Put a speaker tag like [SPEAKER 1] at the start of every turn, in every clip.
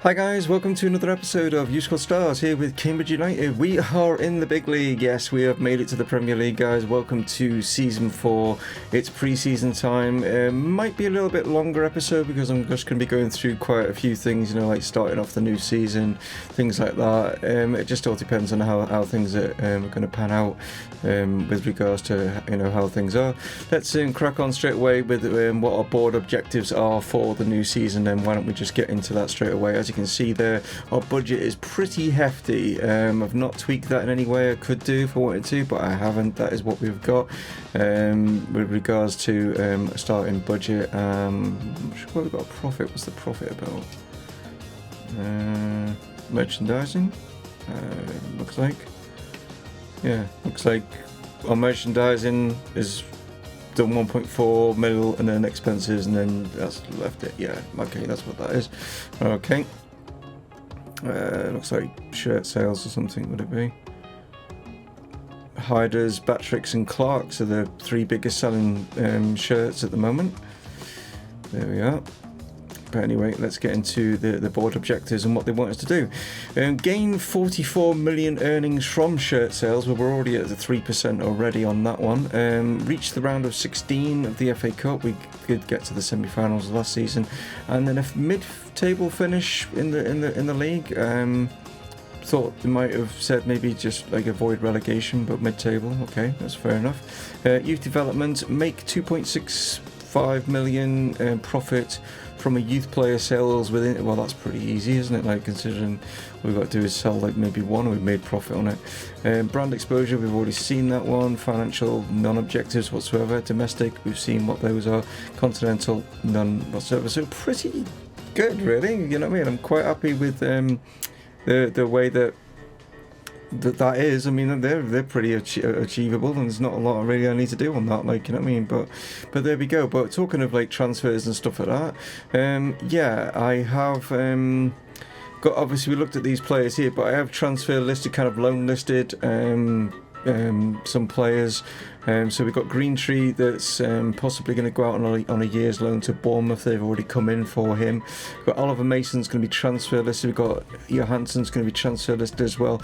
[SPEAKER 1] Hi guys, welcome to another episode of U-Squad Stars here with Cambridge United. We are in the big league. Yes, we have made it to the Premier League, guys. Welcome to Season 4. It's pre-season time. Might be a little bit longer episode because I'm just going to be going through quite a few things, you know, like starting off the new season, things like that. It just all depends on how things are going to pan out with regards to, you know, how things are. Let's crack on straight away with what our board objectives are for the new season, and why don't we just get into that straight away. As you can see there, our budget is pretty hefty. I've not tweaked that in any way. I could do if I wanted to, but I haven't. That is what we've got with regards to starting budget. I'm sure we've got a profit. What's the profit about? Merchandising, looks like. Yeah, looks like our merchandising is done 1.4 mil, and then expenses, and then that's left it. Yeah, okay, that's what that is. Okay. Looks like shirt sales or something, would it be? Hiders, Batrix and Clarks are the three biggest selling shirts at the moment. There we are. But anyway, let's get into the board objectives and what they want us to do. Gain 44 million earnings from shirt sales. Well, we're already at the 3% already on that one. Reached the round of 16 of the FA Cup. We did get to the semi-finals last season, and then a mid-table finish in the league. Thought they might have said maybe just like avoid relegation, but mid-table. Okay, that's fair enough. Youth development, make 2.65 million profit from a youth player sales within. Well, that's pretty easy, isn't it? Like, considering all we've got to do is sell like maybe one, and we've made profit on it. Brand exposure, we've already seen that one. Financial, non-objectives whatsoever. Domestic, we've seen what those are. Continental, none whatsoever. So pretty good, really. You know what I mean? I'm quite happy with the way that is. I mean, they're pretty achievable, and there's not a lot really I need to do on that, like, you know what I mean, but there we go. But talking of like transfers and stuff like that, yeah, I have got, obviously we looked at these players here, but I have transfer listed, kind of loan listed some players. So we've got Greentree that's possibly going to go out on a year's loan to Bournemouth. They've already come in for him. We've got Oliver Mason's going to be transfer listed. We've got Johansson's going to be transfer listed as well.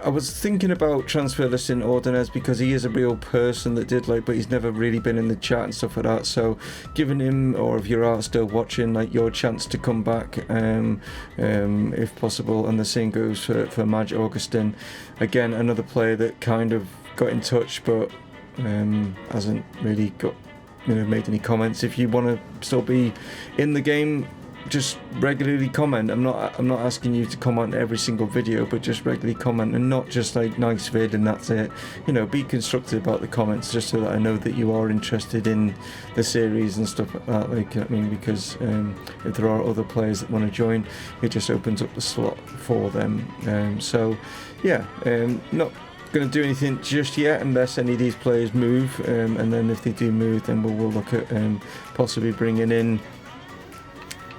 [SPEAKER 1] I was thinking about transfer listing Ordonez because he is a real person that did, like, but he's never really been in the chat and stuff like that. So giving him, or if you are still watching, like, your chance to come back if possible. And the same goes for Madge Augustin. Again, another player that kind of got in touch, but hasn't really got, you know, made any comments. If you want to still be in the game, just regularly comment. I'm not asking you to comment every single video, but just regularly comment, and not just like nice vid and that's it. You know, be constructive about the comments, just so that I know that you are interested in the series and stuff like that. Like, I mean, because if there are other players that want to join, it just opens up the slot for them. So yeah, not going to do anything just yet unless any of these players move, and then if they do move, then we'll look at possibly bringing in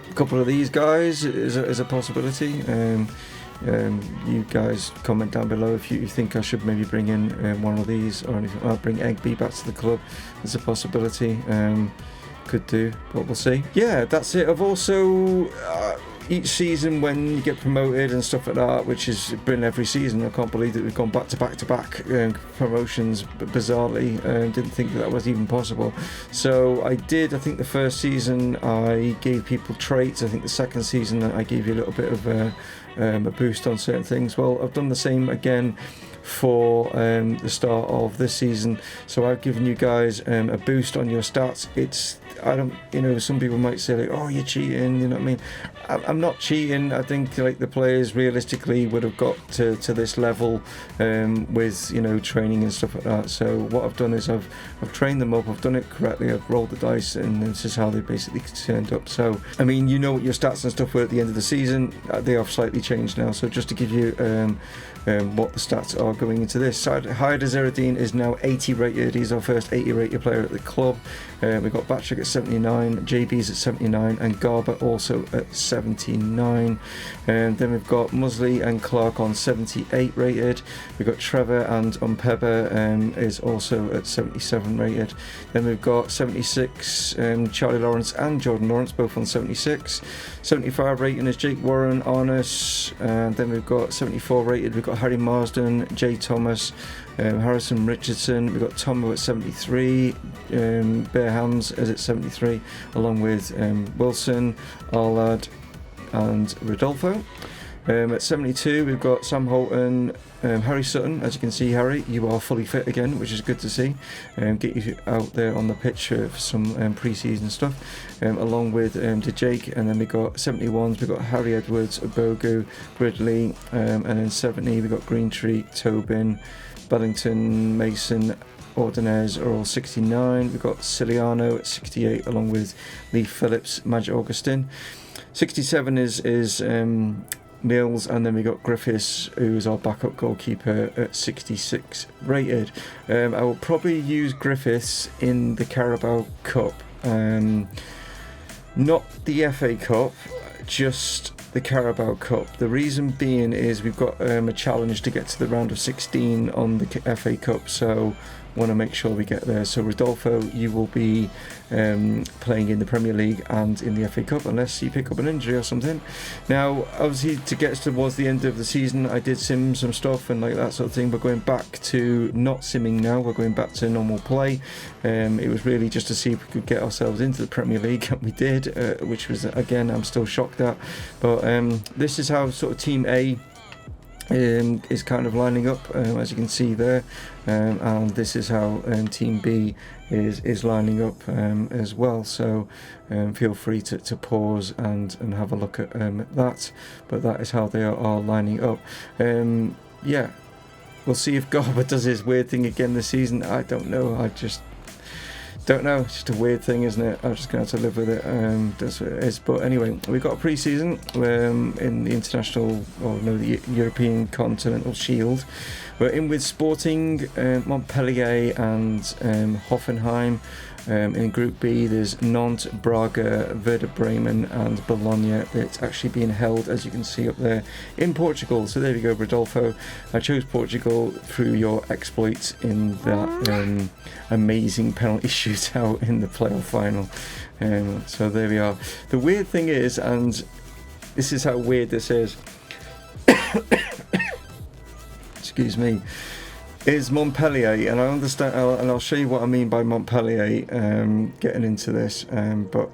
[SPEAKER 1] a couple of these guys is a possibility. You guys comment down below if you think I should maybe bring in one of these, or anything. I'll bring Egby back to the club. There's a possibility. Could do, but we'll see. Yeah, that's it. I've also each season when you get promoted and stuff like that, which has been every season. I can't believe that we've gone back to back promotions, but bizarrely didn't think that was even possible. So I think the first season I gave people traits. I think the second season I gave you a little bit of a boost on certain things. Well, I've done the same again for the start of this season. So I've given you guys a boost on your stats. I don't, you know, some people might say like, oh, you're cheating, you know what I mean? I'm not cheating. I think like the players realistically would have got to this level with, you know, training and stuff like that. So what I've done is I've trained them up, I've done it correctly, I've rolled the dice, and this is how they basically turned up. So I mean, you know what your stats and stuff were at the end of the season. They have slightly changed now. So just to give you what the stats are going into this. Haider Zeradine is now 80 rated. He's our first 80 rated player at the club. We've got Batrick at 79, JB's at 79, and Garber also at 79. And then we've got Muzzley and Clark on 78 rated. We've got Trevor and Umpeba is also at 77 rated. Then we've got 76, Charlie Lawrence and Jordan Lawrence both on 76. 75 rating is Jake Warren, Arnus, and then we've got 74 rated, we've got Harry Marsden, Jay Thomas, Harrison Richardson, we've got Tommo at 73, Bear Hams is at 73, along with Wilson, Arlad and Rodolfo. At 72 we've got Sam Holton, Harry Sutton. As you can see, Harry, you are fully fit again, which is good to see. Get you out there on the pitch for some pre-season stuff, along with to Jake. And then we got 71s, we've got Harry Edwards, Bogu, Gridley, and then 70 we've got Greentree, Tobin, Bellington, Mason, Ordonez are all 69. We've got Ciliano at 68, along with Lee Phillips, Magic Augustin. 67 is Mills, and then we got Griffiths, who's our backup goalkeeper, at 66 rated. I will probably use Griffiths in the Carabao Cup, not the FA Cup, just the Carabao Cup. The reason being is we've got a challenge to get to the round of 16 on the FA Cup, so want to make sure we get there. So Rodolfo, you will be playing in the Premier League and in the FA Cup, unless you pick up an injury or something. Now, obviously, to get towards the end of the season, I did sim some stuff and like that sort of thing. We're going back to not simming now. We're going back to normal play. It was really just to see if we could get ourselves into the Premier League, and we did, which was, again, I'm still shocked at. But this is how sort of Team A is kind of lining up, as you can see there, and this is how Team B is lining up as well. So feel free to pause and have a look at that. But that is how they are lining up. Yeah, we'll see if Garber does his weird thing again this season. I don't know. I just don't know. It's just a weird thing, isn't it? I'm just going to have to live with it. That's what it is. But anyway, we've got a pre-season in the international, or no, the European Continental Shield. We're in with Sporting, Montpellier and Hoffenheim. In Group B, there's Nantes, Braga, Werder Bremen and Bologna. It's actually being held, as you can see up there, in Portugal. So there we go, Rodolfo. I chose Portugal through your exploits in that amazing penalty shootout in the playoff final. So there we are. The weird thing is, and this is how weird this is, excuse me, is Montpellier, and I understand, and I'll show you what I mean by Montpellier getting into this, but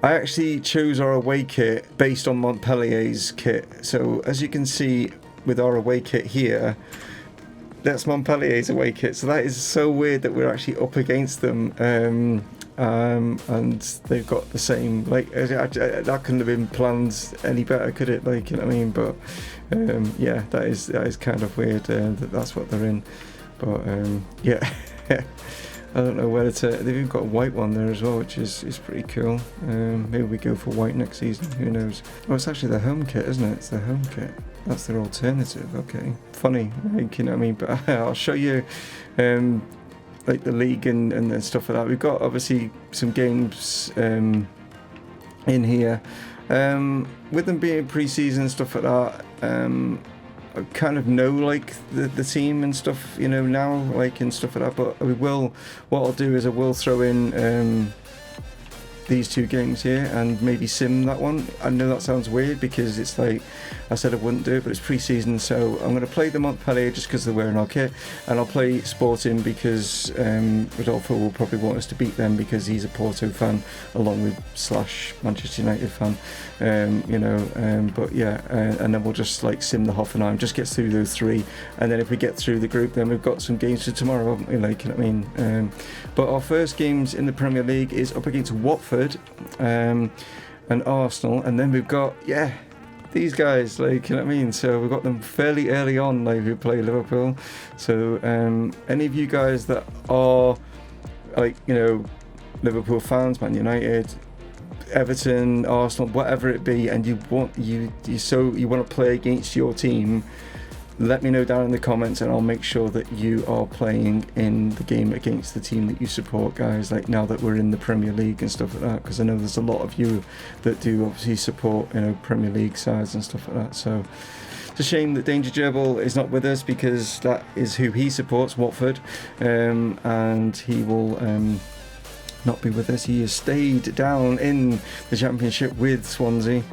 [SPEAKER 1] I actually chose our away kit based on Montpellier's kit. So as you can see with our away kit here, that's Montpellier's away kit. So that is so weird that we're actually up against them, and they've got the same, like, that couldn't have been planned any better, could it? Like, you know what I mean? But yeah, that is kind of weird that that's what they're in. But yeah, I don't know whether to. They've even got a white one there as well, which is pretty cool. Maybe we go for white next season. Who knows? Oh, it's actually the home kit, isn't it? It's the home kit. That's their alternative. Okay, funny. Like, you know what I mean? But I'll show you. Like the league and stuff like that. We've got obviously some games in here. With them being pre-season and stuff like that, I kind of know like the team and stuff, you know, now, like, and stuff like that. But what I'll do is I will throw in these two games here and maybe sim that one. I know that sounds weird because it's like I said I wouldn't do it, but it's pre-season, so I'm going to play the Montpellier just because they're wearing our kit, and I'll play Sporting because Rodolfo will probably want us to beat them because he's a Porto fan along with / Manchester United fan, you know, but yeah, and then we'll just like sim the Hoffenheim, just get through those three, and then if we get through the group, then we've got some games for tomorrow, haven't we? Like, you know what I mean? But our first games in the Premier League is up against Watford and Arsenal, and then we've got, yeah, these guys, like, you know what I mean? So we've got them fairly early on, like, who play Liverpool. So any of you guys that are, like, you know, Liverpool fans, Man United, Everton, Arsenal, whatever it be, and you want to play against your team, let me know down in the comments, and I'll make sure that you are playing in the game against the team that you support, guys, like now that we're in the Premier League and stuff like that, because I know there's a lot of you that do obviously support, you know, Premier League sides and stuff like that. So it's a shame that Danger Gerbil is not with us, because that is who he supports, Watford, and he will not be with us. He has stayed down in the Championship with Swansea,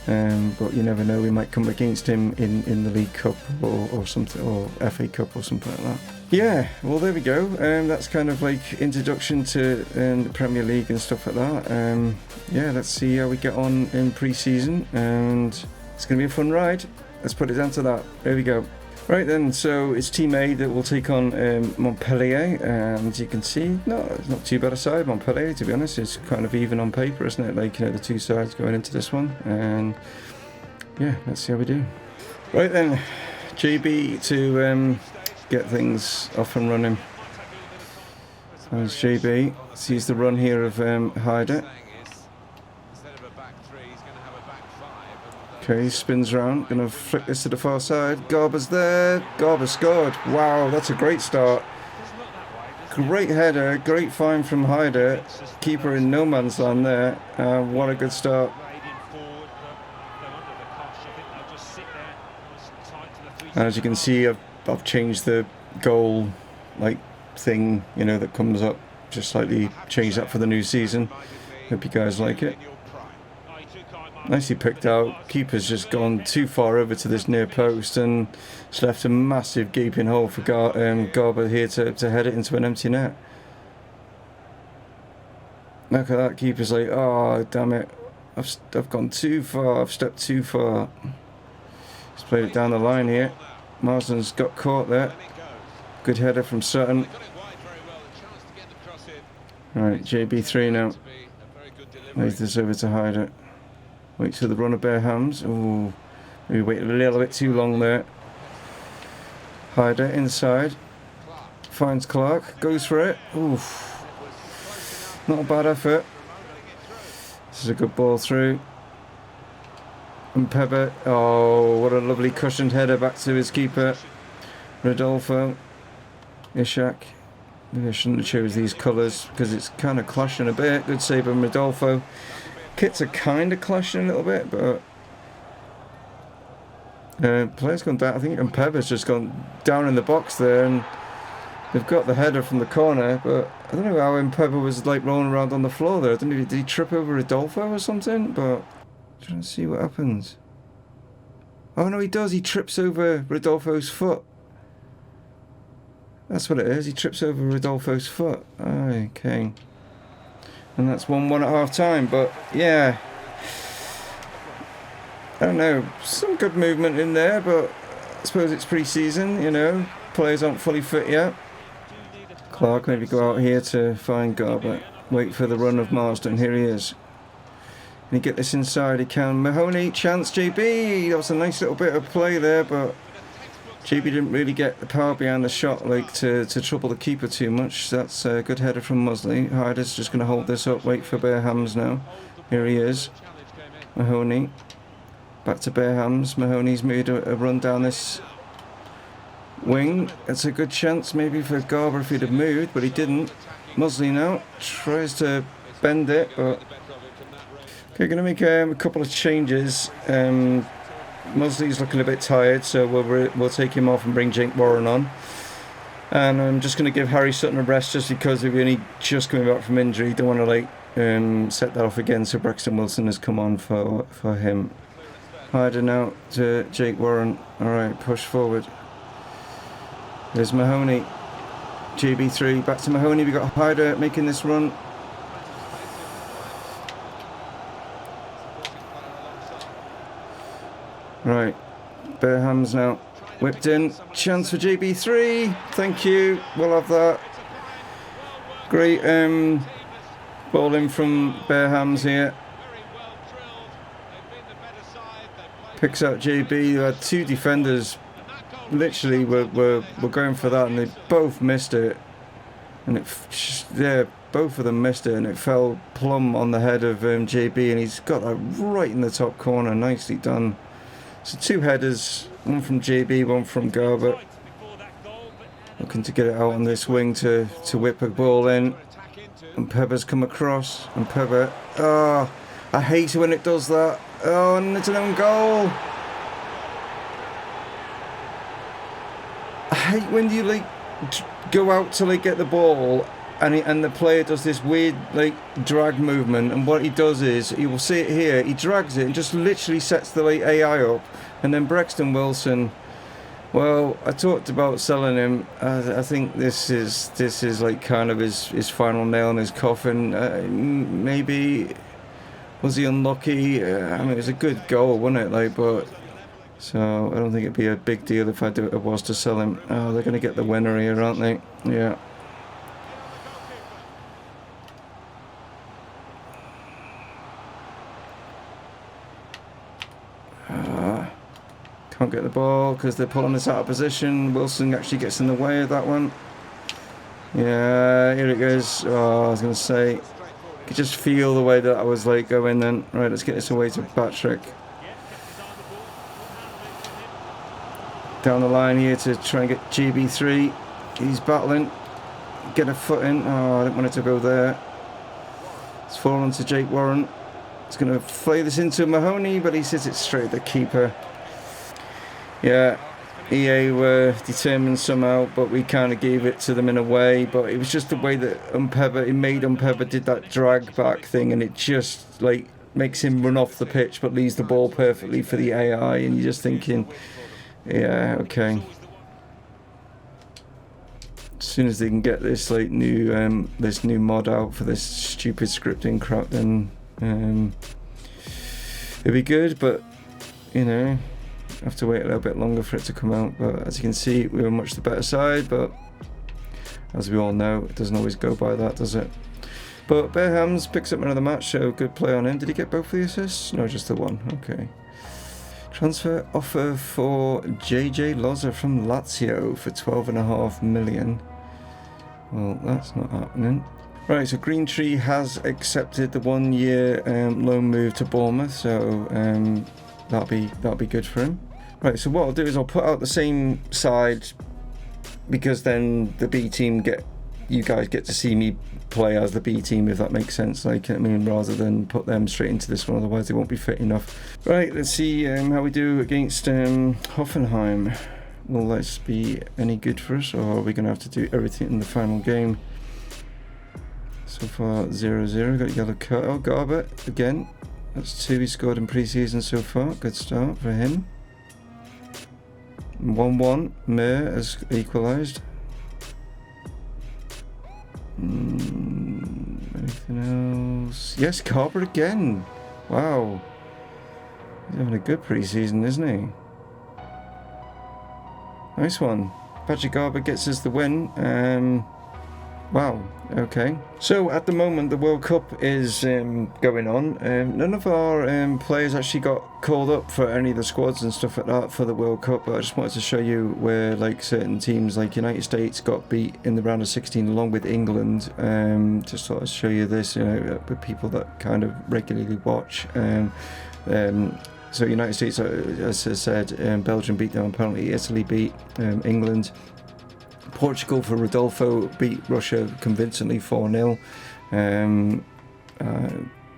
[SPEAKER 1] but you never know, we might come against him in the League Cup or something, or FA Cup or something like that. Yeah, well, there we go. That's kind of like introduction to the Premier League and stuff like that. Yeah, let's see how we get on in pre-season, and it's going to be a fun ride. Let's put it down to that. There we go. Right then, so it's Team A that will take on Montpellier, and as you can see, no, it's not too bad a side, Montpellier, to be honest. It's kind of even on paper, isn't it? Like, you know, the two sides going into this one, and yeah, let's see how we do. Right then, JB to get things off and running. There's JB, sees the run here of Hyder. Okay, he spins around, gonna flick this to the far side. Garber's there, Garber scored. Wow, that's a great start. Great header, great find from Hyder. Keeper in no man's land there. What a good start. And as you can see, I've changed the goal like thing, you know, that comes up. Just slightly changed that for the new season. Hope you guys like it. Nicely picked out. Keeper's just gone too far over to this near post, and it's left a massive gaping hole for Garber here to head it into an empty net. Look at that. Keeper's like, oh damn it, I've gone too far, I've stepped too far. He's played it down the line here. Marsden's got caught there. Good header from Sutton. Right, JB3 now. Lays this over to Hyder. Waits for the run of bare hams. Ooh, maybe waited a little bit too long there. Hyder inside. Finds Clark. Goes for it. Oof. Not a bad effort. This is a good ball through. And Pepper. Oh, what a lovely cushioned header back to his keeper. Rodolfo. Ishak. Maybe I shouldn't have chose these colours because it's kind of clashing a bit. Good save from Rodolfo. Kits are kind of clashing a little bit, but player's gone down. I think Pepper's just gone down in the box there, and they've got the header from the corner, but I don't know how Pepper was like rolling around on the floor there. I don't know, did he trip over Rodolfo or something? But I'm trying to see what happens. Oh no, he does. He trips over Rodolfo's foot. That's what it is. He trips over Rodolfo's foot. Okay. And that's 1-1 at half time, but yeah, I don't know, some good movement in there, but I suppose it's pre-season, you know, players aren't fully fit yet. Clark maybe go out here to find Garber, wait for the run of Marsden. Here he is. Can he get this inside? He can. Mahoney, chance. JB, that was a nice little bit of play there, but JB didn't really get the power behind the shot, like to trouble the keeper too much. That's a good header from Muzzley. Hyder's just going to hold this up, wait for bare hams now. Here he is. Mahoney. Back to bare hams. Mahoney's made a run down this wing. It's a good chance maybe for Garber if he'd have moved, but he didn't. Muzzley now tries to bend it, but okay, going to make a couple of changes. Muzzley's looking a bit tired, so we'll take him off and bring Jake Warren on. And I'm just going to give Harry Sutton a rest just because we're only just coming back from injury. Don't want to like set that off again, so Braxton Wilson has come on for him. Hyder now to Jake Warren. Alright, push forward. There's Mahoney. JB3 back to Mahoney. We got Hyder making this run. Right, bare hams now, whipped in, chance for JB3, thank you, we'll have that. Great bowling from bare hams here. Picks out JB, who had two defenders, literally were going for that, and they both missed it. And both of them missed it, and it fell plumb on the head of JB, and he's got that right in the top corner, nicely done. So 2 headers, one from JB, one from Garber. Looking to get it out on this wing to whip a ball in. And Pepper's come across. And Pepper, oh, I hate it when it does that. Oh, and it's an own goal. I hate when you like go out to like get the ball and the player does this weird like drag movement, and what he does is, you will see it here, he drags it and just literally sets the like AI up, and then Brexton Wilson, well, I talked about selling him. I think this is like kind of his final nail in his coffin. Maybe was he unlucky? I mean, it was a good goal, wasn't it? Like, but so I don't think it'd be a big deal if I was to sell him. Oh, they're gonna get the winner here, aren't they? Yeah. Can't get the ball because they're pulling us out of position. Wilson actually gets in the way of that one. Yeah, here it goes. Oh, I was going to say, you could just feel the way that I was like going then. Right, let's get this away to Patrick. Down the line here to try and get GB3. He's battling. Get a foot in. Oh, I didn't want it to go there. It's fallen to Jake Warren. He's going to play this into Mahoney, but he sits it straight at the keeper. Yeah, EA were determined somehow, but we kind of gave it to them in a way. But it was just the way that Umpeba did that drag back thing, and it just like makes him run off the pitch, but leaves the ball perfectly for the AI. And you're just thinking, yeah, okay. As soon as they can get this like new mod out for this stupid scripting crap, then it'd be good. But you know, have to wait a little bit longer for it to come out. But as you can see, we were much the better side, but as we all know, it doesn't always go by that, does it? But Bearhams picks up another match, so good play on him. Did he get both the assists? No, just the one. Okay. Transfer offer for JJ Loza from Lazio for 12.5 million. Well, that's not happening. Right, so Green Tree has accepted the 1-year loan move to Bournemouth, so that'll be good for him. Right, so what I'll do is I'll put out the same side, because then the B team you guys get to see me play as the B team, if that makes sense. Like, I mean, rather than put them straight into this one, otherwise they won't be fit enough. Right, let's see how we do against Hoffenheim. Will this be any good for us, or are we going to have to do everything in the final game? So far 0-0, got a yellow card. Oh, Garber again. That's 2 he scored in pre-season so far. Good start for him. 1-1. Mir has equalised. Anything else? Yes, Garber again. Wow. He's having a good pre-season, isn't he? Nice one. Patrick Garber gets us the win. Wow, okay. So at the moment the World Cup is going on. None of our players actually got called up for any of the squads and stuff like that for the World Cup, but I just wanted to show you where like certain teams like United States got beat in the round of 16 along with England. Just thought I'd show you this, you know, with people that kind of regularly watch. So United States, as I said, Belgium beat them apparently, Italy beat England. Portugal for Rodolfo beat Russia convincingly 4-0.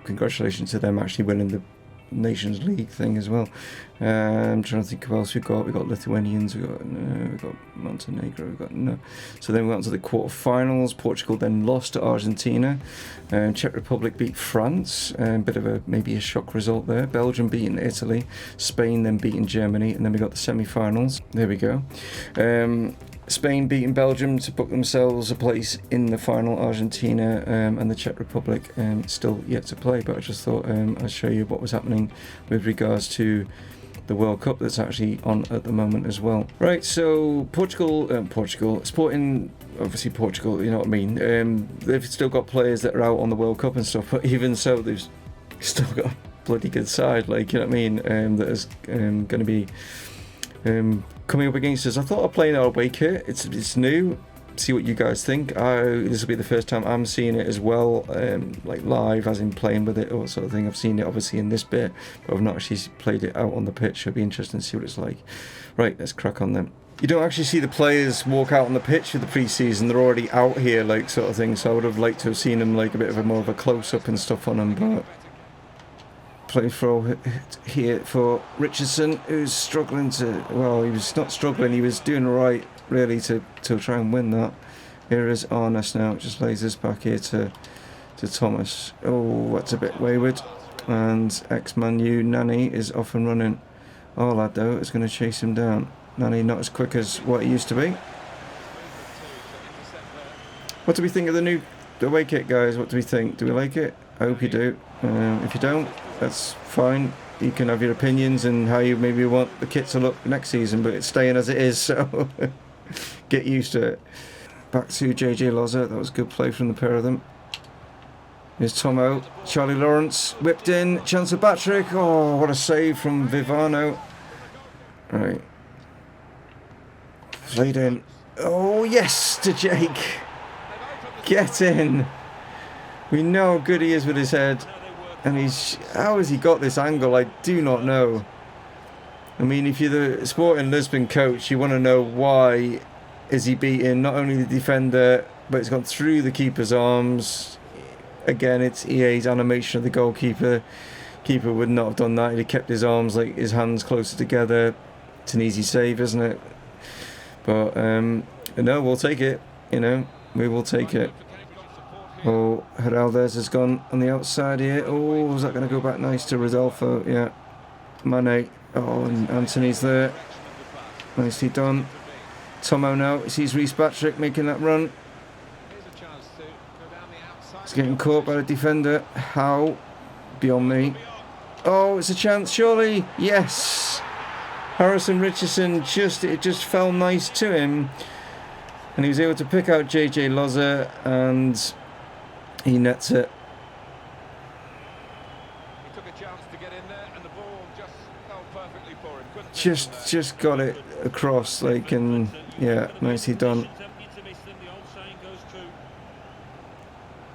[SPEAKER 1] Congratulations to them actually winning the Nations League thing as well. I'm trying to think who else we've got. We've got Lithuanians, we've got Montenegro, we've got no. So then we went to the quarterfinals. Portugal then lost to Argentina. Czech Republic beat France. Bit of maybe a shock result there. Belgium beating Italy. Spain then beating Germany, and then we got the semi-finals. There we go. Spain beating Belgium to book themselves a place in the final. Argentina and the Czech Republic still yet to play, but I just thought I'd show you what was happening with regards to the World Cup that's actually on at the moment as well. Right, so Portugal, Sporting, obviously Portugal, you know what I mean. They've still got players that are out on the World Cup and stuff, but even so, they've still got a bloody good side, like, you know what I mean, that is going to be coming up against us. I thought I'd play in our away kit. It's new. see what you guys think. This will be the first time I'm seeing it as well, like live, as in playing with it or sort of thing. I've seen it obviously in this bit, but I've not actually played it out on the pitch. It'll be interesting to see what it's like. Right, let's crack on then. You don't actually see the players walk out on the pitch for the pre-season. They're already out here, like, sort of thing. So I would have liked to have seen them, like, a bit of a more of a close-up and stuff on them, but play throw here for Richardson, who's struggling to, well, he was not struggling, he was doing right really to try and win that. Here is Arnes now, just lays this back here to Thomas. Oh, that's a bit wayward. And ex-Man U Nani is off and running. Oh, lad though is going to chase him down. Nani not as quick as what he used to be. What do we think of the new away kit, guys? What do we think? Do we like it? I hope you do. If you don't, that's fine. You can have your opinions and how you maybe want the kit to look next season, but it's staying as it is, so get used to it. Back to JJ Loza. That was good play from the pair of them. Here's Tommo. Charlie Lawrence whipped in. Chance of Patrick. Oh, what a save from Vivano. Right. Played in. Oh, yes, to Jake. Get in. We know how good he is with his head. And how has he got this angle? I do not know. I mean, if you're the Sporting Lisbon coach, you want to know why is he beating not only the defender, but it's gone through the keeper's arms. Again, it's EA's animation of the goalkeeper. Keeper would not have done that. He'd have kept his arms, like his hands closer together. It's an easy save, isn't it? But no, we'll take it. You know, we will take it. Oh, Heraldez has gone on the outside here. Oh, is that going to go back nice to Rodolfo? Yeah. Mane. Oh, and Anthony's there. Nicely done. Tommo now sees Reece Patrick making that run. He's getting caught by the defender. How? Beyond me. Oh, it's a chance, surely. Yes. Harrison Richardson, it just fell nice to him. And he was able to pick out JJ Loza and he nets it.
[SPEAKER 2] He took a chance to get in there and the ball just fell perfectly for him.
[SPEAKER 1] Just got it across, like, and yeah, nicely done.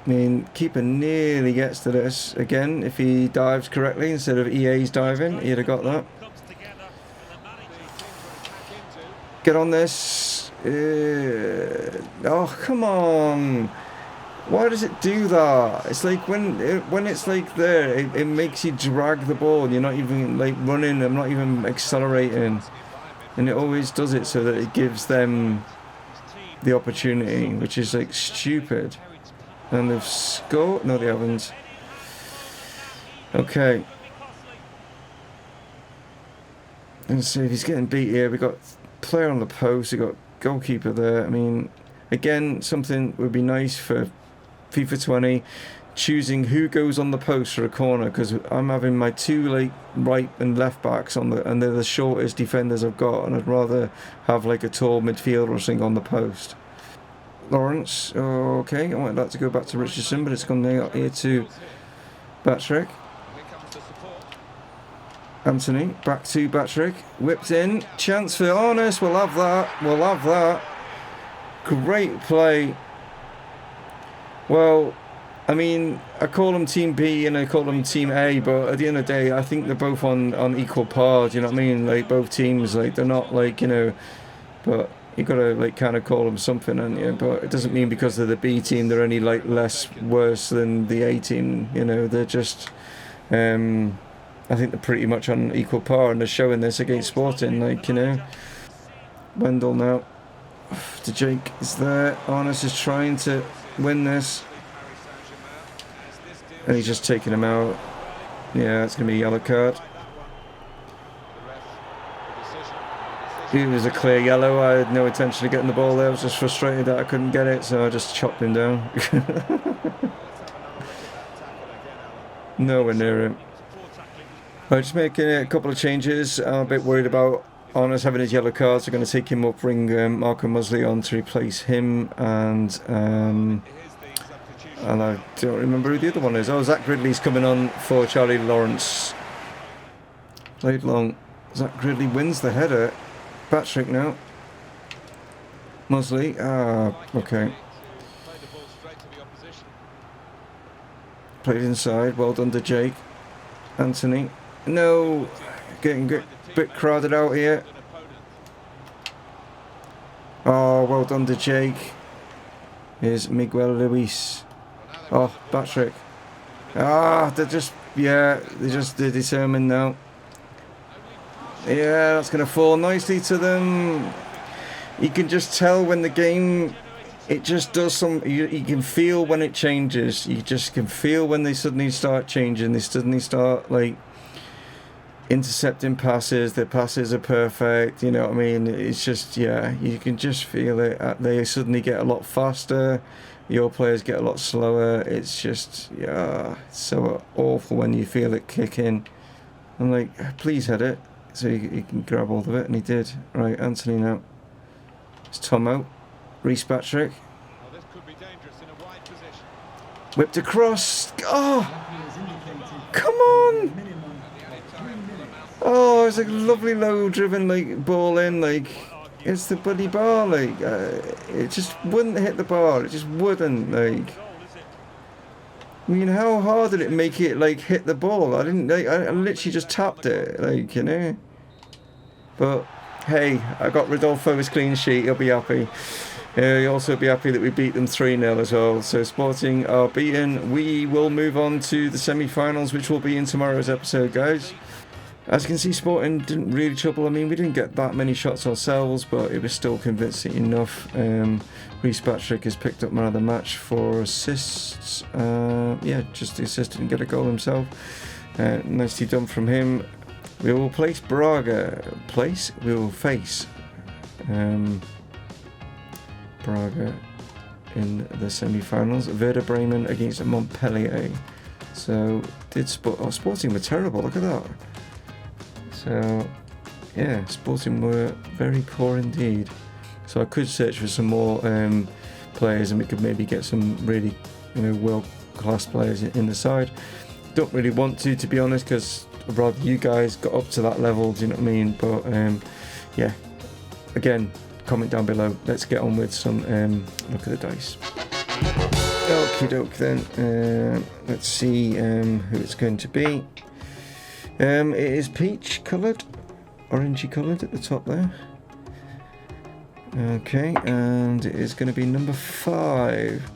[SPEAKER 1] I mean, keeper nearly gets to this again. If he dives correctly instead of EA's diving, he'd have got that. Get on this. Oh, come on. Why does it do that? It's like when it's like there, it makes you drag the ball. You're not even like running. I'm not even accelerating, and it always does it so that it gives them the opportunity, which is like stupid. And they've scored. No, they haven't. Okay. Let's see if he's getting beat here. We got player on the post. We got goalkeeper there. I mean, again, something would be nice for FIFA 20, choosing who goes on the post for a corner, because I'm having my two like right and left backs on and they're the shortest defenders I've got, and I'd rather have like a tall midfielder or something on the post. Lawrence, okay, I want that to go back to Richardson, but it's gone out here to Patrick. Anthony, back to Patrick, whipped in, chance for Arnes, we'll have that. Great play. Well, I mean, I call them Team B and I call them Team A, but at the end of the day, I think they're both on equal par, do you know what I mean? Like, both teams, like, they're not like, you know, but you gotta like kind of call them something, and yeah, but it doesn't mean because they're the B team they're any like less worse than the A team. You know, they're just I think they're pretty much on equal par, and they're showing this against Sporting, like, you know. Wendell now to Jake is there. Arnes is trying to win this, and he's just taking him out. Yeah, it's gonna be a yellow card. It was a clear yellow. I had no intention of getting the ball there. I was just frustrated that I couldn't get it, so I just chopped him down. Nowhere near him. I'm just making a couple of changes. I'm a bit worried about Arnes having his yellow cards. So I'm going to take him up, bring Marco Muzzley on to replace him, and I don't remember who the other one is. Oh, Zach Gridley's coming on for Charlie Lawrence. Played long. Zach Gridley wins the header. Patrick now. Muzzley. Ah, okay.
[SPEAKER 2] Played the ball straight to the opposition.
[SPEAKER 1] Played inside. Well done to Jake. Anthony. No. Getting a bit crowded out here. Oh, well done to Jake. Here's Miguel Luis. Oh, Patrick. Ah, they're just, yeah, they're determined now. Yeah, that's going to fall nicely to them. You can just tell when the game, it just does some, you can feel when it changes. You just can feel when they suddenly start changing. They suddenly start, like, intercepting passes. Their passes are perfect, you know what I mean? It's just, yeah, you can just feel it. They suddenly get a lot faster. Your players get a lot slower. It's just, yeah, it's so awful when you feel it kick in. I'm like, please head it so you can grab all of it, and he did. Right, Anthony now. It's Tommo. Reece Patrick.
[SPEAKER 2] Oh, this could be dangerous in a wide position.
[SPEAKER 1] Whipped across. Oh, come on. Oh, it's a lovely low-driven like ball in, like it's the bloody bar, like it just wouldn't hit the bar. It just wouldn't, like. I mean, how hard did it make it like hit the ball? I didn't. Like, I literally just tapped it, like, you know. But hey, I got Rodolfo's clean sheet. He'll be happy. He'll also be happy that we beat them 3-0 as well. So Sporting are beaten. We will move on to the semi-finals, which will be in tomorrow's episode, guys. As you can see, Sporting didn't really trouble. I mean, we didn't get that many shots ourselves, but it was still convincing enough. Reece Patrick has picked up man of the match for assists. Yeah, just the assist, didn't get a goal himself. Nicely done from him. We will place Braga. We will face Braga in the semi-finals. Werder Bremen against Montpellier. So, Sporting were terrible. Look at that. So, yeah, Sporting were very poor indeed. So I could search for some more players, and we could maybe get some really, world-class players in the side. Don't really want to be honest, because I'd rather you guys got up to that level. Do you know what I mean? But yeah, again, comment down below. Let's get on with some look at the dice. Okie doke then. Let's see who it's going to be. It is peach coloured, orangey coloured at the top there. Okay, and it is going to be number 5.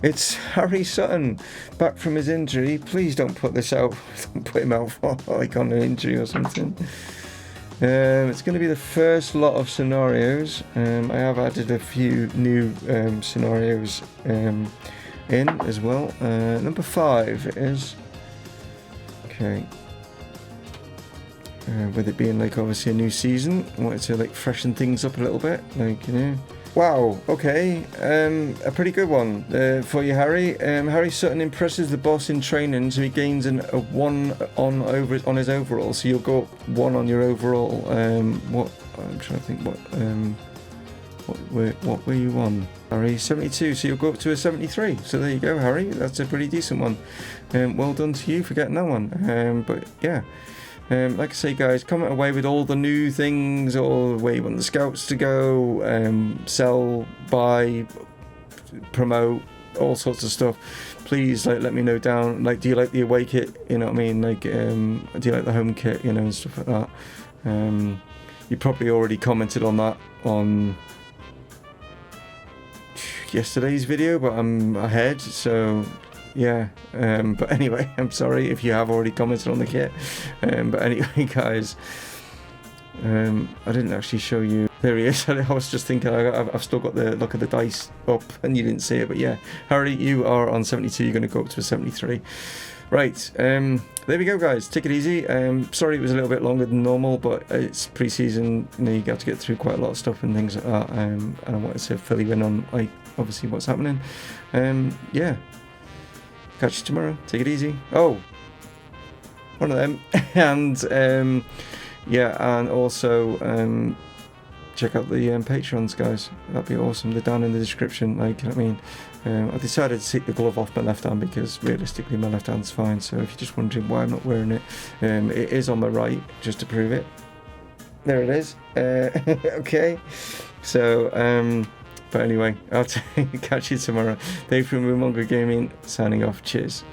[SPEAKER 1] It's Harry Sutton, back from his injury. Please don't put this out. Don't put him out for like on an injury or something. It's going to be the first lot of scenarios. I have added a few new scenarios in as well. Number 5 is. Okay. With it being like obviously a new season, I wanted to like freshen things up a little bit, like, you know. Wow, okay, a pretty good one for you, Harry. Harry Sutton impresses the boss in training, so he gains a 1 on his overall. So you'll go up 1 on your overall. What I'm trying to think what were you on, Harry? 72. So you'll go up to a 73. So there you go, Harry. That's a pretty decent one. Well done to you for getting that one. But yeah. Like I say, guys, comment away with all the new things, all the way you want the scouts to go, sell, buy, promote, all sorts of stuff. Please, like, let me know down. Like, do you like the away kit? You know what I mean? Like, do you like the home kit? You know, and stuff like that. You probably already commented on that on yesterday's video, but I'm ahead, so. Yeah, but anyway, I'm sorry if you have already commented on the kit. But anyway, guys, I didn't actually show you. There he is. I was just thinking I've still got the look of the dice up, and you didn't see it. But yeah, Harry, you are on 72. You're going to go up to a 73. Right, there we go, guys. Take it easy. Sorry it was a little bit longer than normal, but it's pre-season. You got to get through quite a lot of stuff and things like that. And I wanted to fill you in on, like, obviously what's happening. Yeah. Catch you tomorrow. Take it easy. Oh, one of them. And yeah, and also check out the Patreons, guys. That'd be awesome. They're down in the description. Like, you know what I mean? I decided to take the glove off my left hand because realistically my left hand's fine. So if you're just wondering why I'm not wearing it, it is on my right, just to prove it. There it is. Okay. So, but anyway, I'll catch you tomorrow. Dave from Mumongu Gaming, signing off. Cheers.